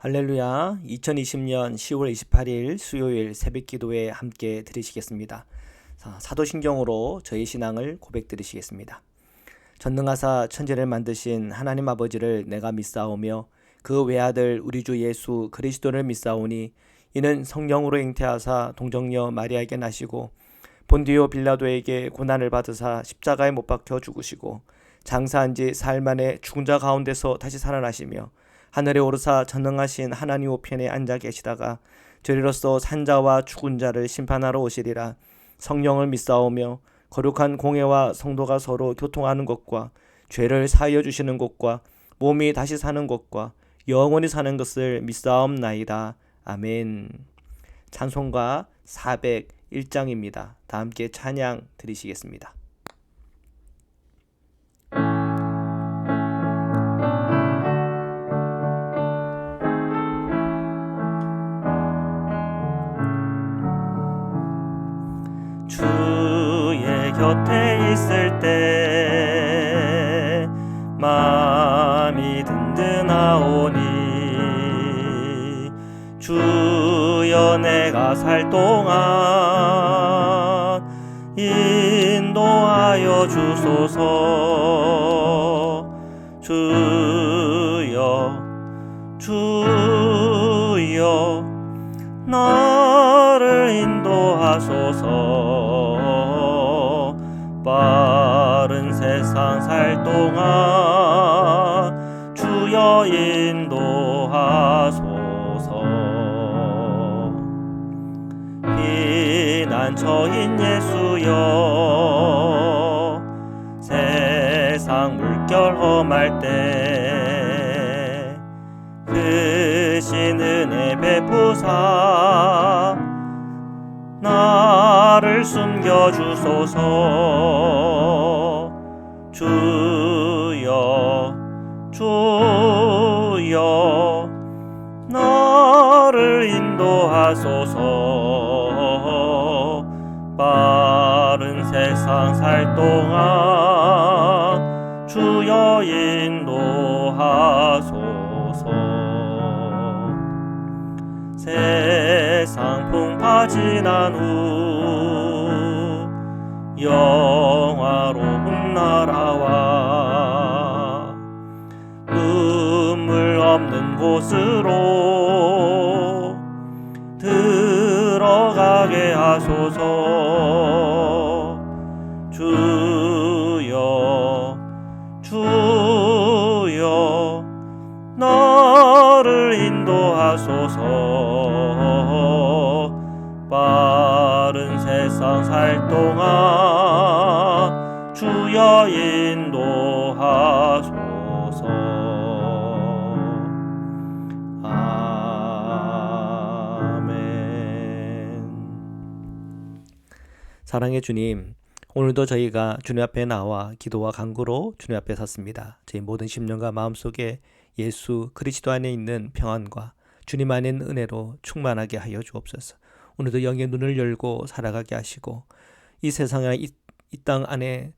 할렐루야. 2020년 10월 28일 수요일 새벽 기도에 함께 들으시겠습니다. 사도신경으로 저희 신앙을 고백드리시겠습니다. 전능하사 천지를 만드신 하나님 아버지를 내가 믿사오며 그 외아들 우리 주 예수 그리스도를 믿사오니 이는 성령으로 잉태하사 동정녀 마리아에게 나시고 본디오 빌라도에게 고난을 받으사 십자가에 못 박혀 죽으시고 장사한 지 사흘 만에 죽은 자 가운데서 다시 살아나시며 하늘에 오르사 전능하신 하나님 우편에 앉아 계시다가 저리로서 산자와 죽은 자를 심판하러 오시리라. 성령을 믿사오며 거룩한 공회와 성도가 서로 교통하는 것과 죄를 사하여 주시는 것과 몸이 다시 사는 것과 영원히 사는 것을 믿사옵나이다. 아멘. 찬송가 401장입니다. 다 함께 찬양 드리시겠습니다. 주의 곁에 있을 때 마음이 든든하오니 주여 내가 살 동안 인도하여 주소서. 주여 나를 인도하소서. 빠른 세상 살 동안 주여 인도하소서. 피난처인 예수여 세상 물결 험할 때 크신 은혜 베푸사 나를 숨겨주소서. 주여 나를 인도하소서. 빠른 세상 살 동안 주여 인도하소서. 세상 풍파 지난 후 영화로운 나라와 눈물 없는 곳으로 들어가게 하소서. 주여 나를 인도하소서. 빠른 세상 살 동안 주여 인도하소서. 아멘. 사랑의 주님, 오늘도 저희가 주님 앞에 나와 기도와 간구로 주님 앞에 섰습니다. 저희 모든 심령과 마음속에 예수 그리스도 안에 있는 평안과 주님 안에 있는 은혜로 충만하게 하여 주옵소서. 오늘도 영의 눈을 열고 살아가게 하시고 이 세상에 이 땅 안에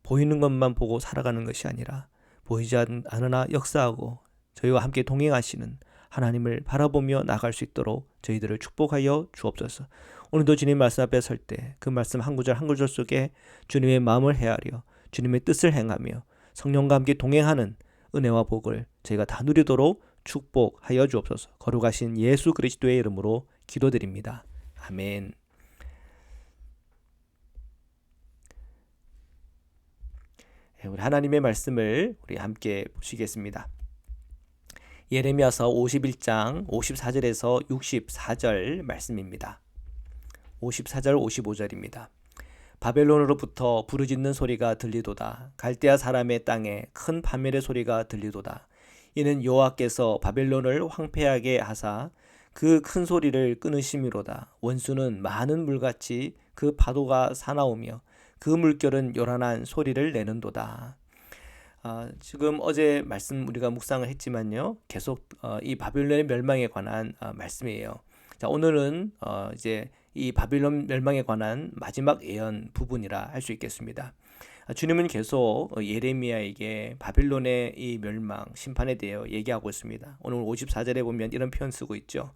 보이는 것만 보고 살아가는 것이 아니라 보이지 않으나 역사하고 저희와 함께 동행하시는 하나님을 바라보며 나갈 수 있도록 저희들을 축복하여 주옵소서. 오늘도 주님 말씀 앞에 설 때 그 말씀 한 구절 한 구절 속에 주님의 마음을 헤아려 주님의 뜻을 행하며 성령과 함께 동행하는 은혜와 복을 저희가 다 누리도록 축복하여 주옵소서. 거룩하신 예수 그리스도의 이름으로 기도드립니다. 아멘. 우리 하나님의 말씀을 우리 함께 보시겠습니다. 예레미야서 51장 54절에서 64절 말씀입니다. 54절 55절입니다. 바벨론으로부터 부르짖는 소리가 들리도다. 갈대아 사람의 땅에 큰 파멸의 소리가 들리도다. 이는 여호와께서 바벨론을 황폐하게 하사 그 큰 소리를 끊으심이로다. 원수는 많은 물같이 그 파도가 사나우며 그 물결은 요란한 소리를 내는도다. 지금 어제 말씀 우리가 묵상을 했지만요, 계속 이 바벨론의 멸망에 관한 말씀이에요. 자, 오늘은 이제 이 바빌론 멸망에 관한 마지막 예언 부분이라 할 수 있겠습니다. 주님은 계속 예레미야에게 바빌론의 이 멸망, 심판에 대해 얘기하고 있습니다. 오늘 54절에 보면 이런 표현 쓰고 있죠.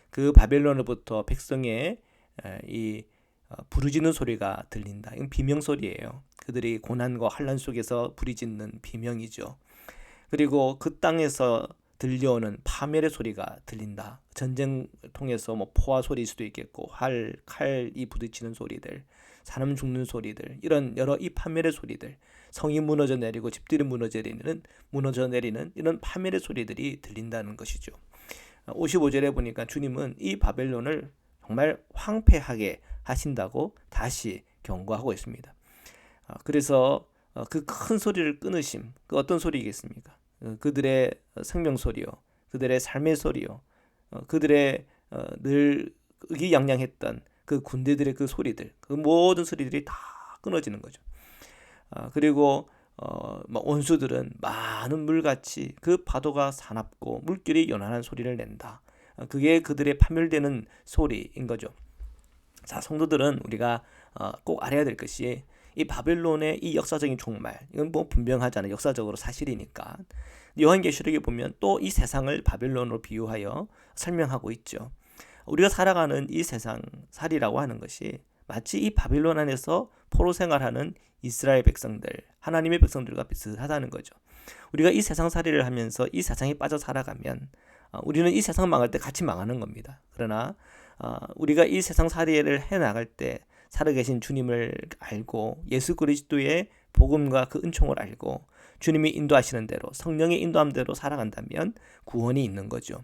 그 바벨론으로부터 백성의 이 부르짖는 소리가 들린다. 이건 비명 소리예요. 그들이 고난과 환난 속에서 부르짖는 비명이죠. 그리고 그 땅에서 들려오는 파멸의 소리가 들린다. 전쟁 통해서 뭐 포화 소리일 수도 있겠고, 칼이 부딪히는 소리들, 사람 죽는 소리들, 이런 여러 이 파멸의 소리들, 성이 무너져 내리고 집들이 무너져 내리는 이런 파멸의 소리들이 들린다는 것이죠. 55절에 보니까 주님은 이 바벨론을 정말 황폐하게 하신다고 다시 경고하고 있습니다. 그래서 그 큰 소리를 끊으심, 그 어떤 소리겠습니까? 그들의 생명 소리요, 그들의 삶의 소리요, 그들의 늘 의기양양했던 그 군대들의 그 소리들, 그 모든 소리들이 다 끊어지는 거죠. 그리고 원수들은 많은 물같이 그 파도가 사납고 물결이 요란한 소리를 낸다. 그게 그들의 파멸되는 소리인 거죠. 자, 성도들은 우리가 꼭 알아야 될 것이 이 바벨론의 이 역사적인 종말, 이건 뭐 분명하잖아요. 역사적으로 사실이니까. 요한계시록에 보면 또 이 세상을 바벨론으로 비유하여 설명하고 있죠. 우리가 살아가는 이 세상 살이라고 하는 것이 마치 이 바벨론 안에서 포로 생활하는 이스라엘 백성들, 하나님의 백성들과 비슷하다는 거죠. 우리가 이 세상 살이를 하면서 이 세상에 빠져 살아가면 우리는 이 세상 망할 때 같이 망하는 겁니다. 그러나 우리가 이 세상 살이를 해나갈 때 살아계신 주님을 알고 예수 그리스도의 복음과 그 은총을 알고 주님이 인도하시는 대로, 성령의 인도함대로 살아간다면 구원이 있는 거죠.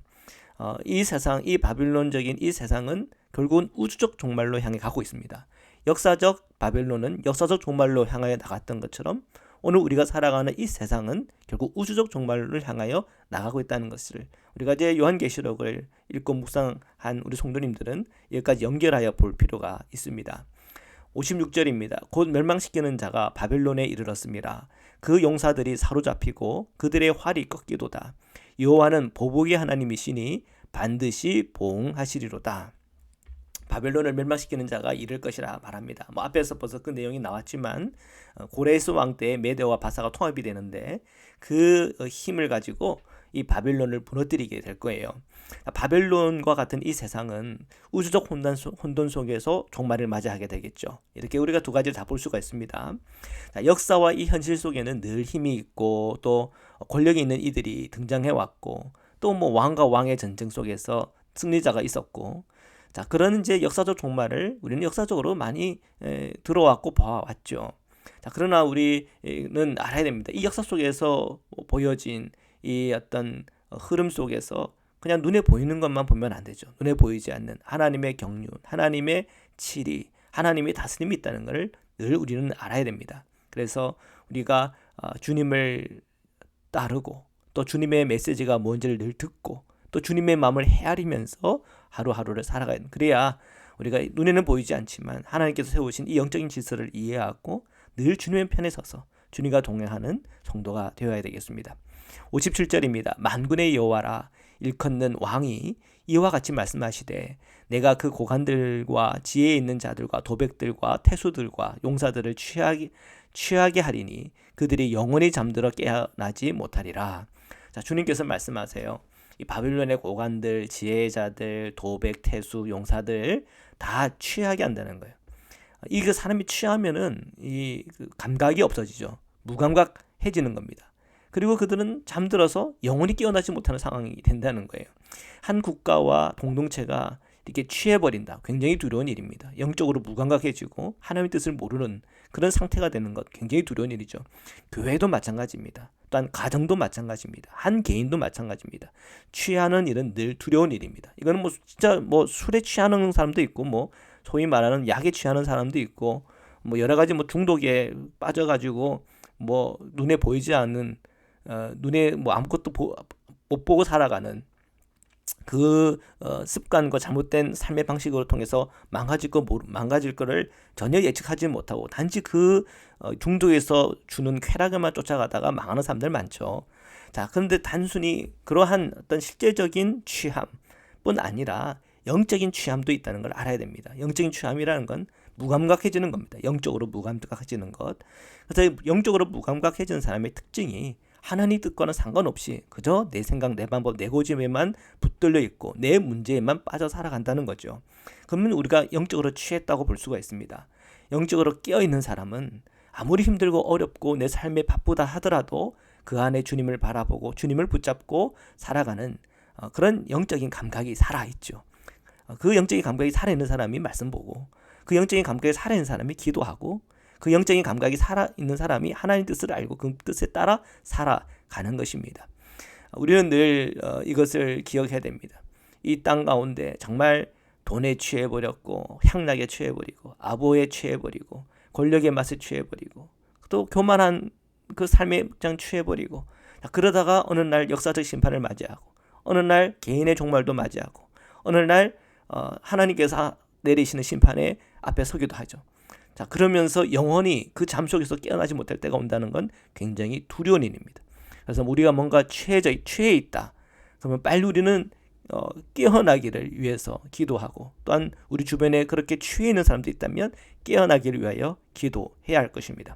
이 세상, 이 바빌론적인 이 세상은 결국은 우주적 종말로 향해 가고 있습니다. 역사적 바벨론은 역사적 종말로 향하여 나갔던 것처럼 오늘 우리가 살아가는 이 세상은 결국 우주적 종말을 향하여 나가고 있다는 것을 우리가 이제 요한계시록을 읽고 묵상한 우리 성도님들은 여기까지 연결하여 볼 필요가 있습니다. 56절입니다. 곧 멸망시키는 자가 바벨론에 이르렀습니다. 그 용사들이 사로잡히고 그들의 활이 꺾이도다. 여호와는 보복의 하나님이시니 반드시 보응하시리로다. 바벨론을 멸망시키는 자가 이를 것이라 말합니다. 앞에서 벌써 그 내용이 나왔지만 고레스 왕 때 메대와 바사가 통합이 되는데 그 힘을 가지고 이 바벨론을 무너뜨리게 될 거예요. 바벨론과 같은 이 세상은 우주적 혼돈 속에서 종말을 맞이하게 되겠죠. 이렇게 우리가 두 가지를 다 볼 수가 있습니다. 역사와 이 현실 속에는 늘 힘이 있고 또 권력이 있는 이들이 등장해 왔고 또 뭐 왕과 왕의 전쟁 속에서 승리자가 있었고, 자, 그런 이제 역사적 종말을 우리는 역사적으로 많이 들어왔고 봐왔죠. 자, 그러나 우리는 알아야 됩니다. 이 역사 속에서 보여진 이 어떤 흐름 속에서 그냥 눈에 보이는 것만 보면 안 되죠. 눈에 보이지 않는 하나님의 경륜, 하나님의 치리, 하나님의 다스림이 있다는 것을 늘 우리는 알아야 됩니다. 그래서 우리가 주님을 따르고 또 주님의 메시지가 뭔지를 늘 듣고 또 주님의 마음을 헤아리면서 하루하루를 살아가야 됩니다. 그래야 우리가 눈에는 보이지 않지만 하나님께서 세우신 이 영적인 질서를 이해하고 늘 주님의 편에 서서 주님과 동행하는 성도가 되어야 되겠습니다. 57절입니다. 만군의 여호와라 일컫는 왕이 이와 같이 말씀하시되 내가 그 고관들과 지혜에 있는 자들과 도백들과 태수들과 용사들을 취하게 하리니 그들이 영원히 잠들어 깨어나지 못하리라. 자, 주님께서 말씀하세요. 이 바빌론의 고관들, 지혜자들, 도백, 태수, 용사들 다 취하게 한다는 거예요. 이 사람이 취하면은 이 감각이 없어지죠. 무감각해지는 겁니다. 그리고 그들은 잠들어서 영원히 깨어나지 못하는 상황이 된다는 거예요. 한 국가와 공동체가 이렇게 취해버린다. 굉장히 두려운 일입니다. 영적으로 무감각해지고 하나님의 뜻을 모르는 그런 상태가 되는 것 굉장히 두려운 일이죠. 교회도 마찬가지입니다. 또한 가정도 마찬가지입니다. 한 개인도 마찬가지입니다. 취하는 일은 늘 두려운 일입니다. 이거는 뭐 진짜 뭐 술에 취하는 사람도 있고 뭐 소위 말하는 약에 취하는 사람도 있고 뭐 여러 가지 뭐 중독에 빠져가지고 뭐 눈에 보이지 않는 눈에 뭐 아무것도 못 보고 살아가는 그 습관과 잘못된 삶의 방식으로 통해서 망가질 거를 전혀 예측하지 못하고 단지 그 중독에서 주는 쾌락에만 쫓아가다가 망하는 사람들 많죠. 자, 그런데 단순히 그러한 어떤 실제적인 취함뿐 아니라 영적인 취함도 있다는 걸 알아야 됩니다. 영적인 취함이라는 건 무감각해지는 겁니다. 영적으로 무감각해지는 것. 그래서 영적으로 무감각해지는 사람의 특징이 하나님 뜻과는 상관없이 그저 내 생각, 내 방법, 내 고집에만 붙들려 있고 내 문제에만 빠져 살아간다는 거죠. 그러면 우리가 영적으로 취했다고 볼 수가 있습니다. 영적으로 깨어있는 사람은 아무리 힘들고 어렵고 내 삶에 바쁘다 하더라도 그 안에 주님을 바라보고 주님을 붙잡고 살아가는 그런 영적인 감각이 살아있죠. 그 영적인 감각이 살아있는 사람이 말씀 보고, 그 영적인 감각이 살아있는 사람이 기도하고, 그 영적인 감각이 살아있는 사람이 하나님 뜻을 알고 그 뜻에 따라 살아가는 것입니다. 우리는 늘 이것을 기억해야 됩니다. 이 땅 가운데 정말 돈에 취해버렸고, 향락에 취해버리고, 아보에 취해버리고, 권력의 맛에 취해버리고, 또 교만한 그 삶의 입장 취해버리고, 그러다가 어느 날 역사적 심판을 맞이하고, 어느 날 개인의 종말도 맞이하고, 어느 날 하나님께서 내리시는 심판의 앞에 서기도 하죠. 자, 그러면서 영원히 그 잠 속에서 깨어나지 못할 때가 온다는 건 굉장히 두려운 일입니다. 그래서 우리가 뭔가 취해 있다. 그러면 빨리 우리는 깨어나기를 위해서 기도하고, 또한 우리 주변에 그렇게 취해 있는 사람도 있다면 깨어나기를 위하여 기도해야 할 것입니다.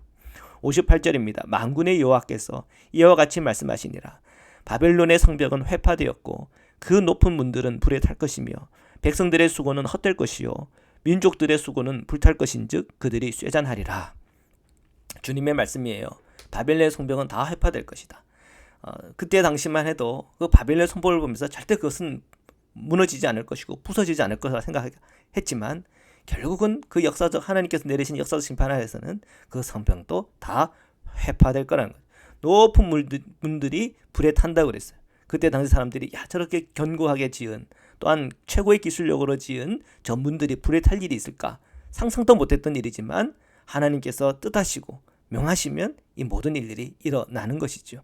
58절입니다. 만군의 여호와께서 이와 같이 말씀하시니라. 바벨론의 성벽은 회파되었고 그 높은 문들은 불에 탈 것이며 백성들의 수고는 헛될 것이요 민족들의 수고는 불탈 것인즉 그들이 쇠잔하리라. 주님의 말씀이에요. 바벨론의 성벽은 다 회파될 것이다. 그때 당시만 해도 그 바벨론의 성벽을 보면서 절대 그것은 무너지지 않을 것이고 부서지지 않을 것이라 생각했지만, 결국은 그 역사적 하나님께서 내리신 역사적 심판 하에서는 그 성벽도 다 회파될 거라는 거예요. 높은 문들이 불에 탄다고 그랬어요. 그때 당시 사람들이 저렇게 견고하게 지은, 또한 최고의 기술력으로 지은 저 문들이 불에 탈 일이 있을까 상상도 못했던 일이지만 하나님께서 뜻하시고 명하시면 이 모든 일들이 일어나는 것이죠.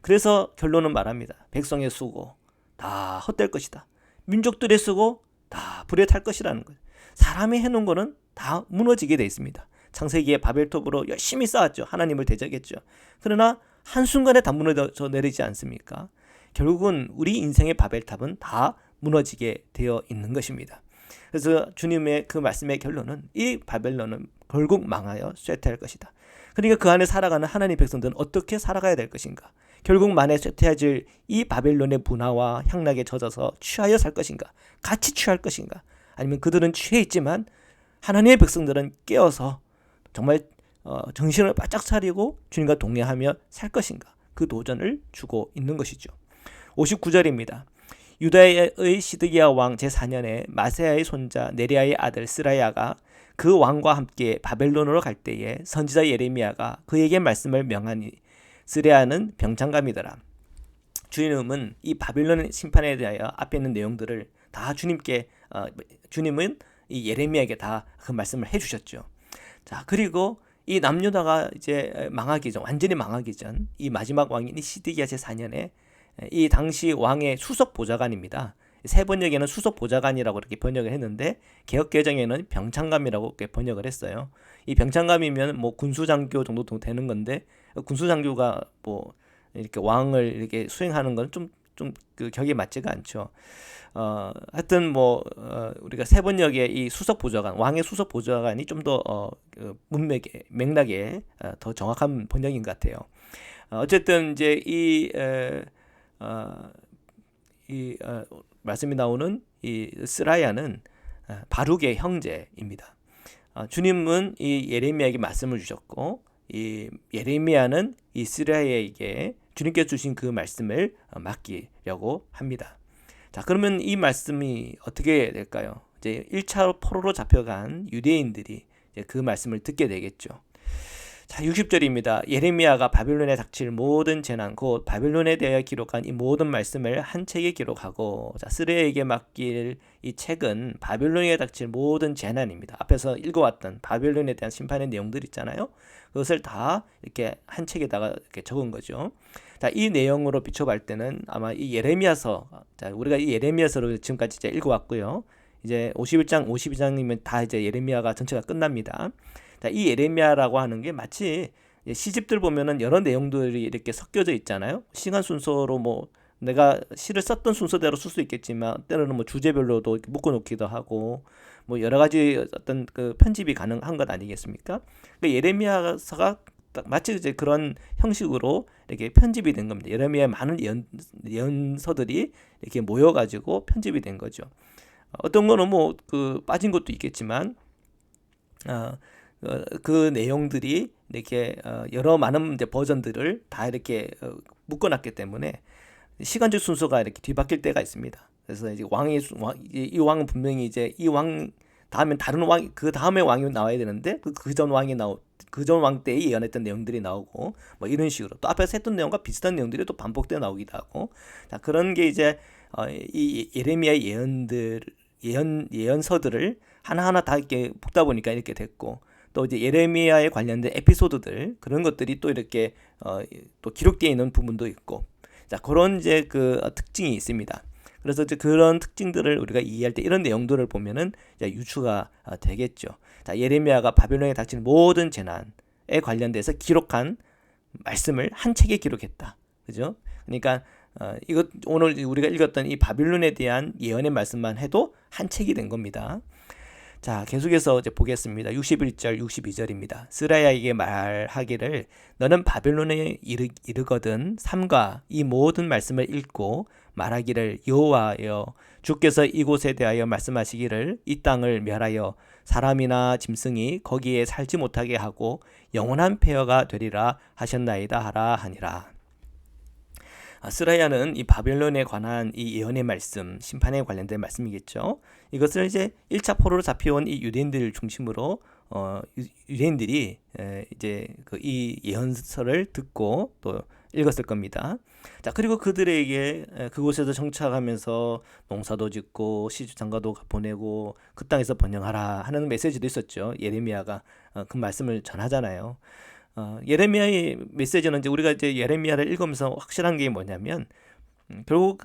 그래서 결론은 말합니다. 백성의 수고 다 헛될 것이다. 민족들의 수고 다 불에 탈 것이라는 거예요. 사람이 해놓은 거는 다 무너지게 돼 있습니다. 창세기에 바벨탑으로 열심히 쌓았죠. 하나님을 대적했죠. 그러나 한순간에 다 무너져 내리지 않습니까? 결국은 우리 인생의 바벨탑은 다 무너지게 되어 있는 것입니다. 그래서 주님의 그 말씀의 결론은 이 바벨론은 결국 망하여 쇠퇴할 것이다. 그러니까 그 안에 살아가는 하나님의 백성들은 어떻게 살아가야 될 것인가? 결국 만에 쇠퇴해질 이 바벨론의 문화와 향락에 젖어서 취하여 살 것인가? 같이 취할 것인가? 아니면 그들은 취해 있지만 하나님의 백성들은 깨어서 정말 정신을 바짝 차리고 주님과 동행하며 살 것인가? 그 도전을 주고 있는 것이죠. 59절입니다. 유다의 시드기야 왕 제4년에 마세야의 손자 네리야의 아들 스라야가 그 왕과 함께 바벨론으로 갈 때에 선지자 예레미야가 그에게 말씀을 명하니 스라야는 병창감이더라. 주님은 이 바벨론 심판에 대하여 앞에 있는 내용들을 다 주님은 이 예레미야에게 다 그 말씀을 해주셨죠. 자, 그리고 이 남유다가 이제 망하기 전, 완전히 망하기 전, 이 마지막 왕인 이 시드기야 제4년에 이 당시 왕의 수석 보좌관입니다. 세 번역에는 수석 보좌관이라고 이렇게 번역을 했는데 개역개정에는 병창감이라고 이렇게 번역을 했어요. 이 병창감이면 뭐 군수장교 정도 되는 건데, 군수장교가 뭐 이렇게 왕을 이렇게 수행하는 건 좀 그 격에 맞지가 않죠. 하여튼 뭐 우리가 세 번역의 이 수석 보좌관, 왕의 수석 보좌관이 좀 더 맥락에 더 정확한 번역인 것 같아요. 어쨌든 이제 이 말씀이 나오는 이 스라야는 바룩의 형제입니다. 주님은 이 예레미야에게 말씀을 주셨고, 이 예레미야는 이 스라야에게 주님께서 주신 그 말씀을 맡기려고 합니다. 자, 그러면 이 말씀이 어떻게 될까요? 이제 1차 포로로 잡혀간 유대인들이 이제 그 말씀을 듣게 되겠죠. 자, 60절입니다. 예레미야가 바벨론에 닥칠 모든 재난, 곧 바벨론에 대하여 기록한 이 모든 말씀을 한 책에 기록하고, 자, 스레야에게 맡길 이 책은 바벨론에 닥칠 모든 재난입니다. 앞에서 읽어왔던 바벨론에 대한 심판의 내용들 있잖아요. 그것을 다 이렇게 한 책에다가 이렇게 적은 거죠. 자, 이 내용으로 비춰볼 때는 아마 이 예레미야서, 자, 우리가 이 예레미야서를 지금까지 이제 읽어왔고요. 이제 51장, 52장이면 다 이제 예레미야가 전체가 끝납니다. 자, 이 예레미야라고 하는 게 마치 시집들 보면은 여러 내용들이 이렇게 섞여져 있잖아요. 시간 순서로 뭐 내가 시를 썼던 순서대로 쓸 수 있겠지만 때로는 뭐 주제별로도 이렇게 묶어놓기도 하고 뭐 여러 가지 어떤 그 편집이 가능한 것 아니겠습니까? 그 예레미야서가 딱 마치 이제 그런 형식으로 이렇게 편집이 된 겁니다. 예레미야의 많은 예언서들이 이렇게 모여가지고 편집이 된 거죠. 어떤 거는 뭐 그 빠진 것도 있겠지만 그 내용들이 이렇게 여러 많은 이제 버전들을 다 이렇게 묶어놨기 때문에 시간적 순서가 이렇게 뒤바뀔 때가 있습니다. 그래서 이제 이 왕은 분명히 이제 이 왕 다음엔 다른 왕, 그 다음에 왕이 나와야 되는데 그 전 왕이 그 전 왕 때에 예언했던 내용들이 나오고 뭐 이런 식으로 또 앞에서 했던 내용과 비슷한 내용들이 또 반복되어 나오기도 하고, 자 그런 게 이제 이 예레미야 예언서들을 하나하나 다 이렇게 묶다 보니까 이렇게 됐고, 또 이제 예레미야에 관련된 에피소드들 그런 것들이 또 이렇게 또 기록되어 있는 부분도 있고, 자 그런 이제 그 특징이 있습니다. 그래서 이제 그런 특징들을 우리가 이해할 때 이런 내용들을 보면은 이제 유추가 되겠죠. 자 예레미야가 바벨론에 닥친 모든 재난에 관련돼서 기록한 말씀을 한 책에 기록했다. 그죠? 그러니까 이것 오늘 우리가 읽었던 이 바빌론에 대한 예언의 말씀만 해도 한 책이 된 겁니다. 자 계속해서 이제 보겠습니다. 61절 62절입니다. 스라야에게 말하기를 너는 바벨론에 이르거든 삼가 이 모든 말씀을 읽고 말하기를 여호와여 주께서 이곳에 대하여 말씀하시기를 이 땅을 멸하여 사람이나 짐승이 거기에 살지 못하게 하고 영원한 폐허가 되리라 하셨나이다 하라 하니라. 스라야는 이 바벨론에 관한 이 예언의 말씀, 심판에 관련된 말씀이겠죠. 이것을 이제 1차 포로로 잡혀온 이 유대인들 중심으로 유대인들이 이제 이 예언서를 듣고 또 읽었을 겁니다. 자 그리고 그들에게 그곳에서 정착하면서 농사도 짓고 시주장가도 보내고 그 땅에서 번영하라 하는 메시지도 있었죠. 예레미야가 그 말씀을 전하잖아요. 예레미야의 메시지는 이제 우리가 이제 예레미야를 읽으면서 확실한 게 뭐냐면 결국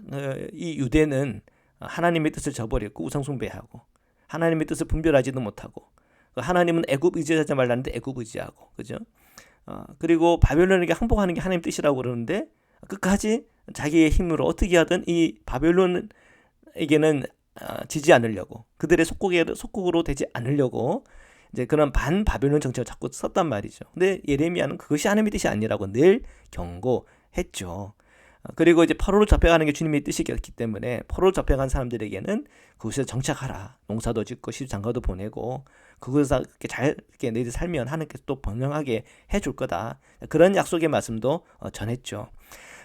이 유대는 하나님의 뜻을 저버렸고 우상숭배하고 하나님의 뜻을 분별하지도 못하고, 하나님은 애굽 의지하지 말라는데 애굽 의지하고, 그죠? 그리고 바벨론에게 항복하는 게 하나님 뜻이라고 그러는데 끝까지 자기의 힘으로 어떻게 하든 이 바벨론에게는 지지 않으려고, 그들의 속국으로 되지 않으려고 이제 그런 반 바벨론 정책을 자꾸 썼단 말이죠. 근데 예레미야는 그것이 하나님의 뜻이 아니라고 늘 경고했죠. 그리고 이제 포로로 잡혀가는 게 주님의 뜻이었기 때문에 포로로 잡혀간 사람들에게는 그곳에서 정착하라, 농사도 짓고 시주장가도 보내고 그곳에서 잘 이렇게 너희들 살면 하나님께서 또 번영하게 해줄 거다, 그런 약속의 말씀도 전했죠.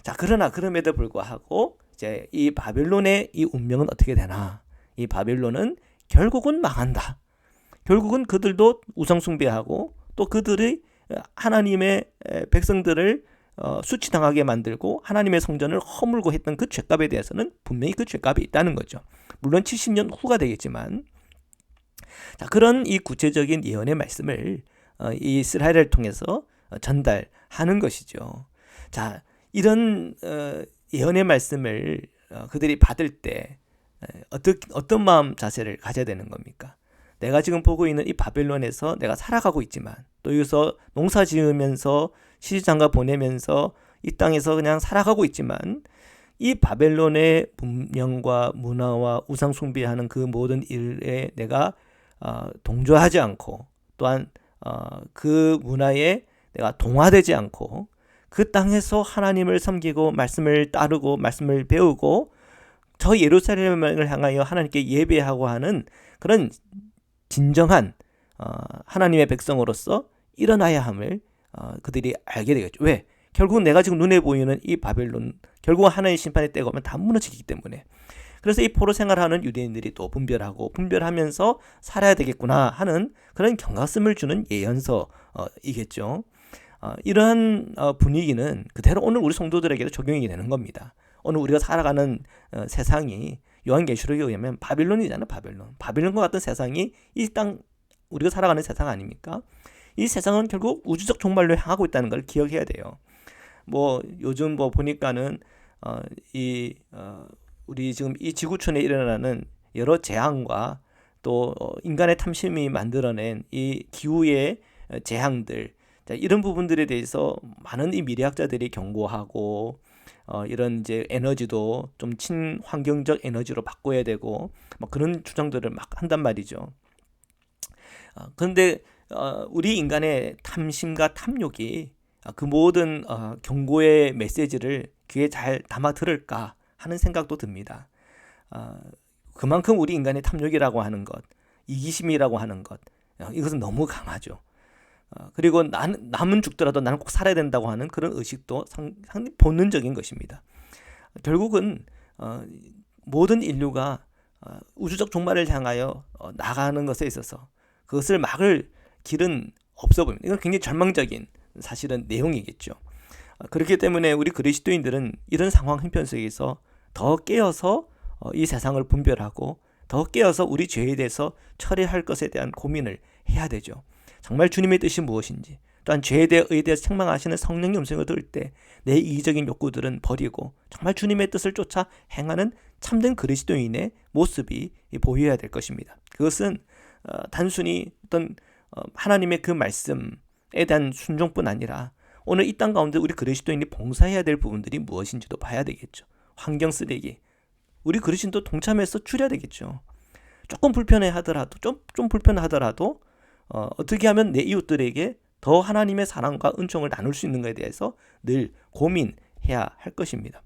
자 그러나 그럼에도 불구하고 이제 이 바벨론의 이 운명은 어떻게 되나? 이 바벨론은 결국은 망한다. 결국은 그들도 우상숭배하고 또 그들의 하나님의 백성들을 수치당하게 만들고 하나님의 성전을 허물고 했던 그 죄값에 대해서는 분명히 그 죄값이 있다는 거죠. 물론 70년 후가 되겠지만, 자 그런 이 구체적인 예언의 말씀을 이 이스라엘을 통해서 전달하는 것이죠. 자 이런 예언의 말씀을 그들이 받을 때 어떤 마음 자세를 가져야 되는 겁니까? 내가 지금 보고 있는 이 바벨론에서 내가 살아가고 있지만, 또 여기서 농사 지으면서 시주장가 보내면서 이 땅에서 그냥 살아가고 있지만, 이 바벨론의 문명과 문화와 우상 숭배하는 그 모든 일에 내가 동조하지 않고, 또한 그 문화에 내가 동화되지 않고 그 땅에서 하나님을 섬기고 말씀을 따르고 말씀을 배우고 저 예루살렘을 향하여 하나님께 예배하고 하는 그런 진정한 하나님의 백성으로서 일어나야 함을 그들이 알게 되겠죠. 왜? 결국은 내가 지금 눈에 보이는 이 바벨론, 결국은 하나님의 심판의 때가 오면 다 무너지기 때문에. 그래서 이 포로 생활하는 유대인들이 또 분별하면서 살아야 되겠구나 하는 그런 경각심을 주는 예언서이겠죠. 이러한 분위기는 그대로 오늘 우리 성도들에게도 적용이 되는 겁니다. 오늘 우리가 살아가는 세상이 요한계시록에 의하면 바빌론이잖아요. 바빌론과 같은 세상이 이 땅, 우리가 살아가는 세상 아닙니까? 이 세상은 결국 우주적 종말로 향하고 있다는 걸 기억해야 돼요. 뭐 요즘 뭐 보니까는 우리 지금 이 지구촌에 일어나는 여러 재앙과 또 인간의 탐심이 만들어낸 이 기후의 재앙들, 이런 부분들에 대해서 많은 이 미래학자들이 경고하고 이런 이제 에너지도 좀 친환경적 에너지로 바꿔야 되고 뭐 그런 주장들을 막 한단 말이죠. 그런데 우리 인간의 탐심과 탐욕이 그 모든 경고의 메시지를 귀에 잘 담아 들을까 하는 생각도 듭니다. 그만큼 우리 인간의 탐욕이라고 하는 것, 이기심이라고 하는 것, 이것은 너무 강하죠. 그리고 남은 죽더라도 나는 꼭 살아야 된다고 하는 그런 의식도 상당히 본능적인 것입니다. 결국은 모든 인류가 우주적 종말을 향하여 나가는 것에 있어서 그것을 막을 길은 없어 보입니다. 이건 굉장히 절망적인 사실은 내용이겠죠. 그렇기 때문에 우리 그리스도인들은 이런 상황 형편 속에서 더 깨어서 이 세상을 분별하고 더 깨어서 우리 죄에 대해서 처리할 것에 대한 고민을 해야 되죠. 정말 주님의 뜻이 무엇인지, 또한 죄에 대해서 책망하시는 성령의 음성을 들을 때 내 이기적인 욕구들은 버리고 정말 주님의 뜻을 쫓아 행하는 참된 그리스도인의 모습이 보여야 될 것입니다. 그것은 단순히 어떤 하나님의 그 말씀에 대한 순종뿐 아니라 오늘 이 땅 가운데 우리 그리스도인이 봉사해야 될 부분들이 무엇인지도 봐야 되겠죠. 환경 쓰레기, 우리 그리스도인도 동참해서 줄여야 되겠죠. 조금 불편해 하더라도 좀 불편하더라도 어떻게 하면 내 이웃들에게 더 하나님의 사랑과 은총을 나눌 수 있는 것에 대해서 늘 고민해야 할 것입니다.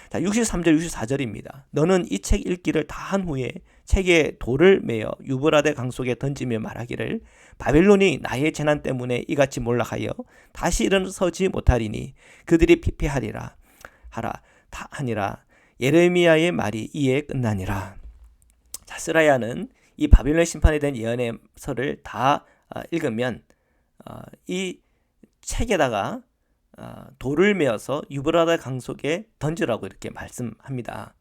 자, 63절 64절입니다. 너는 이 책 읽기를 다 한 후에 책에 돌을 매어 유브라데 강 속에 던지며 말하기를 바벨론이 나의 재난 때문에 이같이 몰락하여 다시 일어서지 못하리니 그들이 피폐하리라 하니라. 예레미야의 말이 이에 끝나니라. 자, 스라야는 이 바벨론 심판에 대한 예언의 서를 다 읽으면 이 책에다가 돌을 메어서 유브라데 강 속에 던지라고 이렇게 말씀합니다.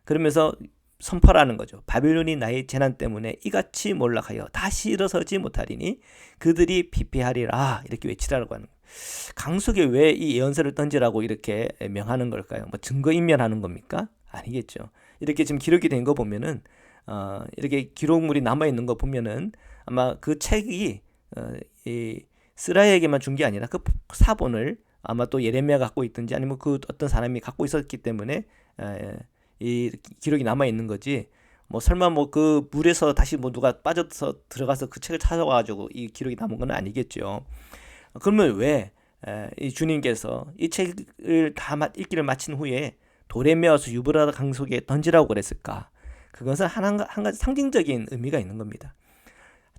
그러면서 선포라는 거죠. 바벨론이 나의 재난 때문에 이같이 몰락하여 다시 일어서지 못하리니 그들이 피폐하리라 이렇게 외치라고 하는 거예요. 강 속에 왜 이 예언서를 던지라고 이렇게 명하는 걸까요? 뭐 증거인멸하는 겁니까? 아니겠죠. 이렇게 지금 기록이 된 거 보면은 이렇게 기록물이 남아 있는 거 보면은 아마 그 책이 이 스라야에게만 준 게 아니라 그 사본을 아마 또 예레미야가 갖고 있든지 아니면 그 어떤 사람이 갖고 있었기 때문에 이 기록이 남아 있는 거지. 뭐 설마 뭐 그 물에서 다시 뭐 누가 빠져서 들어가서 그 책을 찾아와가지고 이 기록이 남은 건 아니겠죠. 그러면 왜 이 주님께서 이 책을 다 읽기를 마친 후에 돌에 메어서 유브라데 강 속에 던지라고 그랬을까? 그것은 한 가지 상징적인 의미가 있는 겁니다.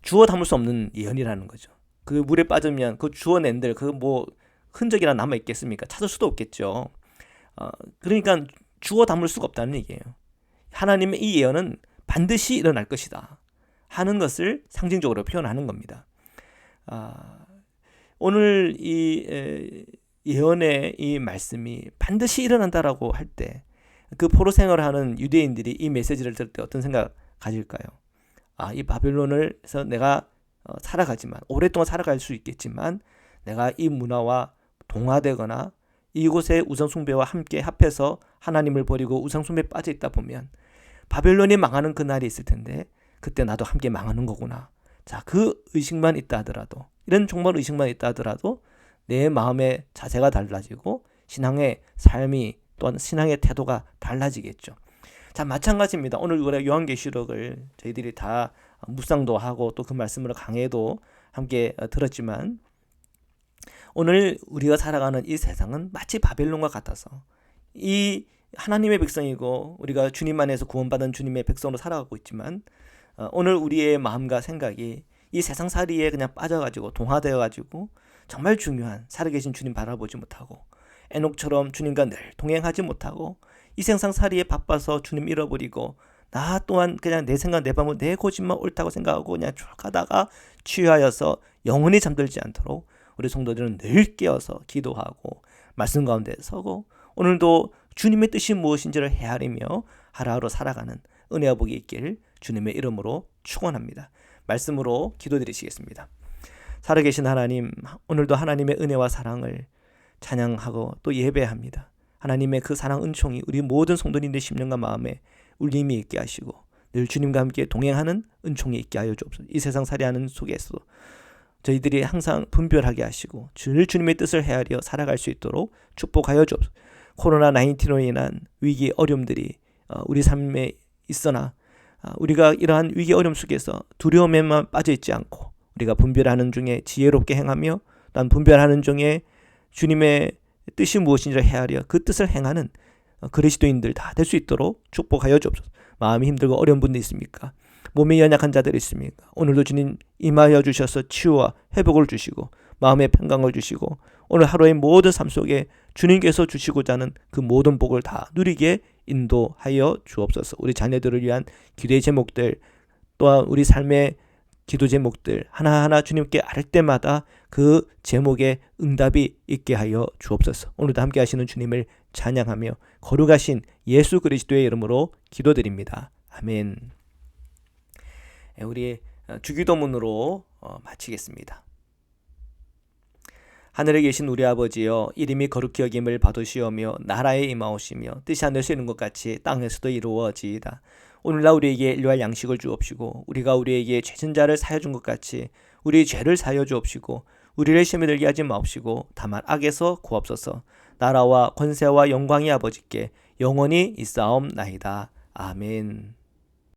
주워 담을 수 없는 예언이라는 거죠. 그 물에 빠지면 그 주워낸들 그 뭐 흔적이나 남아 있겠습니까? 찾을 수도 없겠죠. 그러니까 주워 담을 수가 없다는 얘기예요. 하나님의 이 예언은 반드시 일어날 것이다 하는 것을 상징적으로 표현하는 겁니다. 오늘 이 예언의 이 말씀이 반드시 일어난다라고 할 때 그 포로 생활을 하는 유대인들이 이 메시지를 들을 때 어떤 생각 가질까요? 이 바벨론에서 내가 살아가지만 오랫동안 살아갈 수 있겠지만 내가 이 문화와 동화되거나 이곳의 우상숭배와 함께 합해서 하나님을 버리고 우상숭배에 빠져 있다 보면 바벨론이 망하는 그날이 있을 텐데 그때 나도 함께 망하는 거구나. 자, 그 의식만 있다 하더라도 이런 정말 의식만 있다 하더라도 내 마음의 자세가 달라지고 신앙의 삶이 또한 신앙의 태도가 달라지겠죠. 자, 마찬가지입니다. 오늘 우리가 요한계시록을 저희들이 다 묵상도 하고 또 그 말씀으로 강해도 함께 들었지만 오늘 우리가 살아가는 이 세상은 마치 바벨론과 같아서 이 하나님의 백성이고 우리가 주님 안에서 구원받은 주님의 백성으로 살아가고 있지만 오늘 우리의 마음과 생각이 이 세상살이에 그냥 빠져가지고 동화되어가지고 정말 중요한 살아계신 주님 바라보지 못하고 에녹처럼 주님과 늘 동행하지 못하고 이 세상살이에 바빠서 주님 잃어버리고 나 또한 그냥 내 생각 내 방법 내 고집만 옳다고 생각하고 그냥 쭉 가다가 취하여서 영원히 잠들지 않도록 우리 성도들은 늘 깨어서 기도하고 말씀 가운데 서고 오늘도 주님의 뜻이 무엇인지를 헤아리며 하루하루 살아가는 은혜와 복이 있길 주님의 이름으로 축원합니다. 말씀으로 기도드리시겠습니다. 살아계신 하나님, 오늘도 하나님의 은혜와 사랑을 찬양하고 또 예배합니다. 하나님의 그 사랑 은총이 우리 모든 성도님들의 심령과 마음에 울림이 있게 하시고 늘 주님과 함께 동행하는 은총이 있게 하여 주옵소서. 이 세상 살이하는 속에서 저희들이 항상 분별하게 하시고 늘 주님의 뜻을 헤아려 살아갈 수 있도록 축복하여 주옵소서. 코로나 19로 인한 위기 어려움들이 우리 삶에 있으나 우리가 이러한 위기 어려움 속에서 두려움에만 빠져 있지 않고 우리가 분별하는 중에 지혜롭게 행하며 난 분별하는 중에 주님의 뜻이 무엇인지 헤아려 그 뜻을 행하는 그리스도인들 다 될 수 있도록 축복하여 주옵소서. 마음이 힘들고 어려운 분들 있습니까? 몸이 연약한 자들이 있습니까? 오늘도 주님 임하여 주셔서 치유와 회복을 주시고 마음의 평강을 주시고 오늘 하루의 모든 삶 속에 주님께서 주시고자 하는 그 모든 복을 다 누리게 인도하여 주옵소서. 우리 자녀들을 위한 기도의 제목들 또한 우리 삶의 기도 제목들 하나하나 주님께 아뢰 때마다 그 제목에 응답이 있게 하여 주옵소서. 오늘도 함께 하시는 주님을 찬양하며 거룩하신 예수 그리스도의 이름으로 기도드립니다. 아멘. 우리 주기도문으로 마치겠습니다. 하늘에 계신 우리 아버지여, 이름이 거룩히 여김을 받으시오며 나라에 임하오시며 뜻이 하늘에서 이룬 것 같이 땅에서도 이루어지이다. 오늘날 우리에게 일용할 양식을 주옵시고 우리가 우리에게 죄진 자를 사하여 준 것 같이 우리 죄를 사하여 주옵시고 우리를 시험에 들게 하지 마옵시고 다만 악에서 구하옵소서. 나라와 권세와 영광이 아버지께 영원히 있사옵나이다. 아멘.